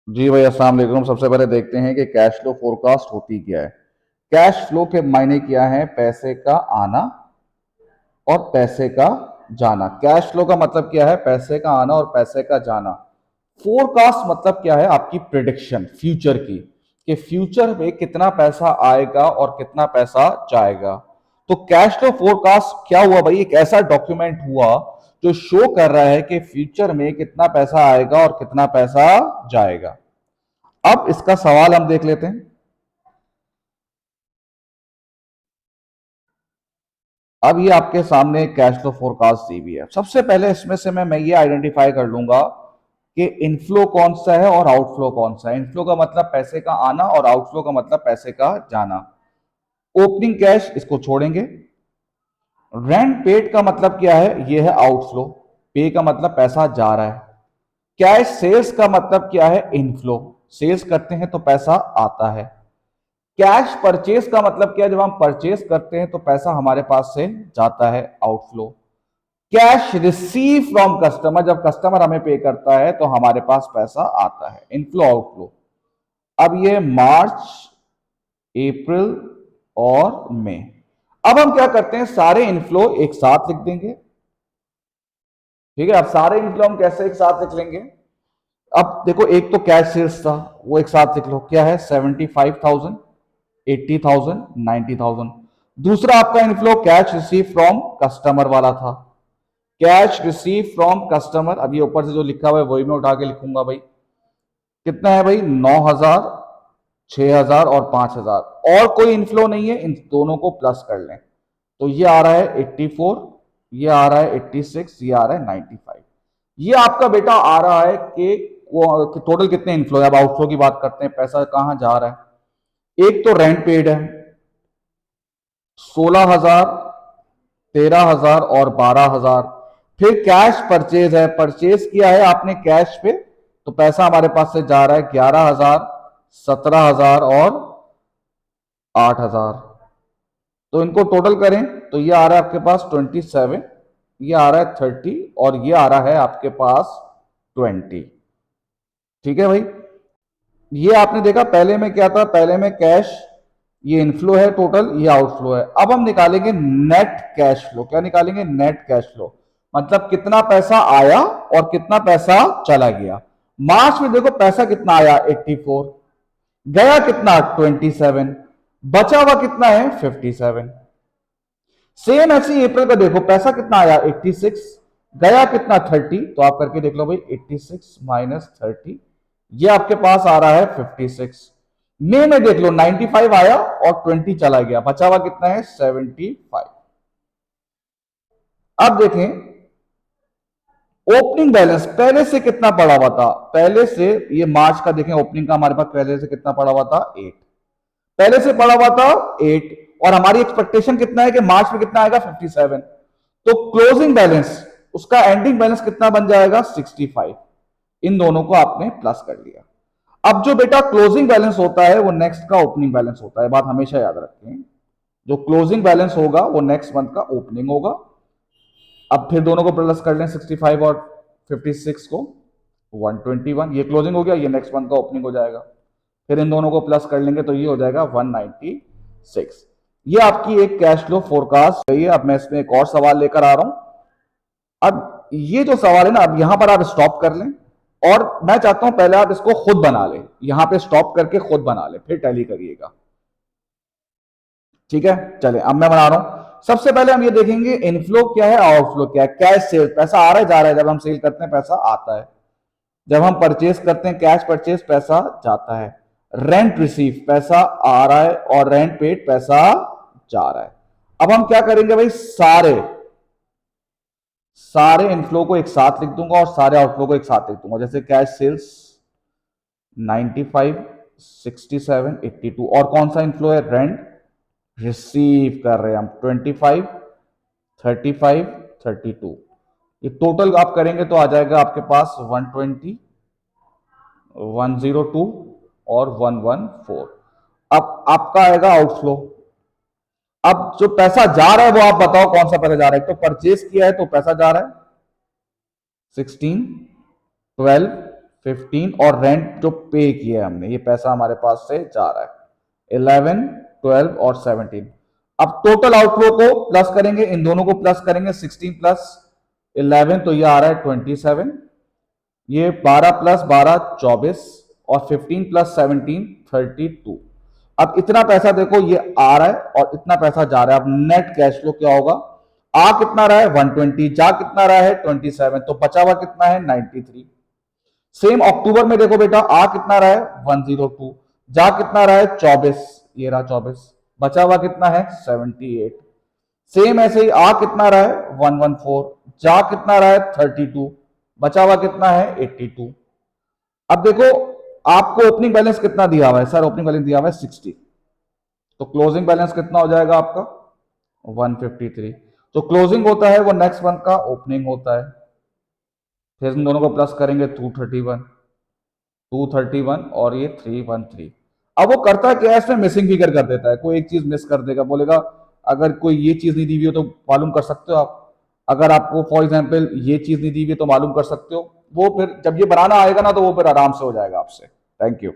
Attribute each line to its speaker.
Speaker 1: जी भाई, अस्सलाम वालेकुम। सबसे पहले देखते हैं कि कैश फ्लो फोरकास्ट होती क्या है। कैश फ्लो के मायने क्या है? पैसे का आना और पैसे का जाना। कैश फ्लो का मतलब क्या है? पैसे का आना और पैसे का जाना। फोरकास्ट मतलब क्या है? आपकी प्रिडिक्शन फ्यूचर की, कि फ्यूचर में कितना पैसा आएगा और कितना पैसा जाएगा। तो कैश फ्लो फोरकास्ट क्या हुआ भाई? एक ऐसा डॉक्यूमेंट हुआ जो शो कर रहा है कि फ्यूचर में कितना पैसा आएगा और कितना पैसा जाएगा। अब इसका सवाल हम देख लेते हैं। अब ये आपके सामने कैश फ्लो फोरकास्ट दी हुई है। सबसे पहले इसमें से मैं ये आइडेंटिफाई कर लूंगा कि इनफ्लो कौन सा है और आउटफ्लो कौन सा है। इनफ्लो का मतलब पैसे का आना और आउटफ्लो का मतलब पैसे का जाना। ओपनिंग कैश इसको छोड़ेंगे। रेंट पेड का मतलब क्या है? ये है आउटफ्लो। पे का मतलब पैसा जा रहा है। कैश सेल्स का मतलब क्या है? इनफ्लो। सेल्स करते हैं तो पैसा आता है। कैश परचेज का मतलब क्या है? जब हम परचेज करते हैं तो पैसा हमारे पास से जाता है, outflow. Cash receive from customer, जब कस्टमर हमें पे करता है तो हमारे पास पैसा आता है, इनफ्लो आउटफ्लो। अब ये मार्च, अप्रैल और मई। अब हम क्या करते हैं? सारे इनफ्लो एक साथ लिख देंगे। ठीक है, अब सारे इनफ्लो हम कैसे एक साथ लिख लेंगे? अब देखो, एक तो कैश सेल्स था, वो एक साथ लिख लो। क्या है? 75,000, 80,000, 90,000। दूसरा आपका inflow cash receive from customer वाला था। कैश रिसीव फ्रॉम कस्टमर, अब ये ऊपर से जो लिखा हुआ है वही मैं उठा के लिखूंगा भाई। कितना है भाई? 9,000, 6,000 और 5,000। और कोई इनफ्लो नहीं है, इन दोनों को प्लस कर लें तो ये आ रहा है 84, ये आ रहा है 86, ये आ रहा है 95। ये आपका बेटा आ रहा है कि टोटल कितने इनफ्लो है। अब आउटफ्लो की बात करते हैं, पैसा कहां जा रहा है। एक तो रेंट पेड है 16,000, 13,000 और 12,000। फिर कैश परचेज है, परचेज किया है आपने कैश पे, तो पैसा हमारे पास से जा रहा है 11,000, 17,000 और 8,000। तो इनको टोटल करें तो ये आ रहा है आपके पास 27, ये आ रहा है 30 और ये आ रहा है आपके पास 20। ठीक है भाई। ये आपने देखा पहले में क्या था? पहले में कैश, ये इनफ्लो है टोटल, ये आउटफ्लो है। अब हम निकालेंगे नेट कैश फ्लो। क्या निकालेंगे? Net cash flow. मतलब कितना पैसा आया और कितना पैसा चला गया। मार्च में देखो पैसा कितना आया? 84। गया कितना? 27। बचा हुआ कितना है? 57। सेम ऐसे अप्रैल का देखो, पैसा कितना आया? 86। गया कितना? 30। तो आप करके देख लो भाई, 86 माइनस 30, ये आपके पास आ रहा है 56। मई में देख लो, 95 आया और 20 चला गया, बचा हुआ कितना है? 75। अब देखें ओपनिंग बैलेंस पहले से कितना पड़ा हुआ था। पहले से ये मार्च का देखें, ओपनिंग का हमारे पास पहले से कितना पड़ा हुआ था? 8। पहले से पड़ा हुआ था 8 और हमारी एक्सपेक्टेशन कितना है कि मार्च में कितना आएगा? 57। तो क्लोजिंग बैलेंस, उसका एंडिंग बैलेंस कितना बन जाएगा? 65। इन दोनों को आपने प्लस कर लिया। अब जो बेटा क्लोजिंग बैलेंस होता है वो नेक्स्ट का ओपनिंग बैलेंस होता है, बात हमेशा याद रखें। जो क्लोजिंग बैलेंस होगा वो नेक्स्ट मंथ का ओपनिंग होगा। अब फिर दोनों को प्लस कर लें, 65 और 56 को, 121। ये क्लोजिंग हो गया, ये नेक्स्ट मंथ का ओपनिंग हो जाएगा। फिर इन दोनों को प्लस कर लेंगे तो ये हो जाएगा 196। ये आपकी एक कैश फ्लो फोरकास्ट है। अब मैं इसमें एक और सवाल लेकर आ रहा हूं। अब ये जो सवाल है ना, अब यहां पर आप स्टॉप कर लें और मैं चाहता हूं पहले आप इसको खुद बना लें। यहां पे स्टॉप करके खुद बना लें, फिर टैली करिएगा। ठीक है, चले अब मैं बना रहा हूं। सबसे पहले हम ये देखेंगे इनफ्लो क्या है, आउटफ्लो क्या है। कैश सेल, पैसा आ रहा है जा रहा है। जब हम सेल करते हैं पैसा आता है। जब हम परचेज करते हैं कैश परचेज, पैसा जाता है। रेंट रिसीव, पैसा आ रहा है और रेंट पेड, पैसा जा रहा है। अब हम क्या करेंगे भाई? सारे सारे इनफ्लो को एक साथ लिख दूंगा और सारे आउटफ्लो को एक साथ लिख दूंगा। जैसे कैश सेल्स 95, 67, 82। और कौन सा इनफ्लो है? रेंट रिसीव कर रहे हैं हम 25, 35, 32। ये टोटल आप करेंगे तो आ जाएगा आपके पास 120, 102 और 114। अब आपका आएगा आउटफ्लो। अब जो पैसा जा रहा है वो आप बताओ कौन सा पैसा जा रहा है। एक तो परचेज किया है तो पैसा जा रहा है 16, 12, 15 और रेंट जो पे किया है हमने, ये पैसा हमारे पास से जा रहा है 11, 12 और 17। अब टोटल आउटफ्लो को प्लस करेंगे, इन दोनों को प्लस करेंगे, 16 प्लस 11 तो ये आ रहा है 27, ये 12 प्लस 12 24 और 15 प्लस 17 32। अब इतना पैसा देखो ये आ रहा है और इतना पैसा जा रहा है। अब नेट कैश फ्लो क्या होगा, आ कितना रहा है 120, जा कितना रहा है 27, तो बचा हुआ कितना है 93। सेम अक्टूबर में देखो बेटा, आ कितना रहा है 102, जा कितना रहा है 24, ये रहा 24, बचा हुआ कितना है 78। सेम ऐसे ही आ कितना रहा है 114, जा कितना रहा है 32, बचा हुआ कितना है 82। अब देखो आपको ओपनिंग बैलेंस कितना दिया हुआ है, सर ओपनिंग बैलेंस दिया हुआ है 60, तो क्लोजिंग बैलेंस कितना हो जाएगा आपका 153। तो क्लोजिंग होता है वो नेक्स्ट मंथ का ओपनिंग होता है, फिर इन दोनों को प्लस करेंगे 231, 231 और ये 313। अब वो करता है क्या, इसमें मिसिंग फिगर कर देता है, कोई एक चीज मिस कर देगा, बोलेगा अगर कोई ये चीज नहीं दी हुई हो तो मालूम कर सकते हो आप, अगर आपको फॉर एग्जाम्पल ये चीज नहीं दी हुई है तो मालूम कर सकते हो। वो फिर जब ये बनाना आएगा ना तो वो फिर आराम से हो जाएगा आपसे। Thank you.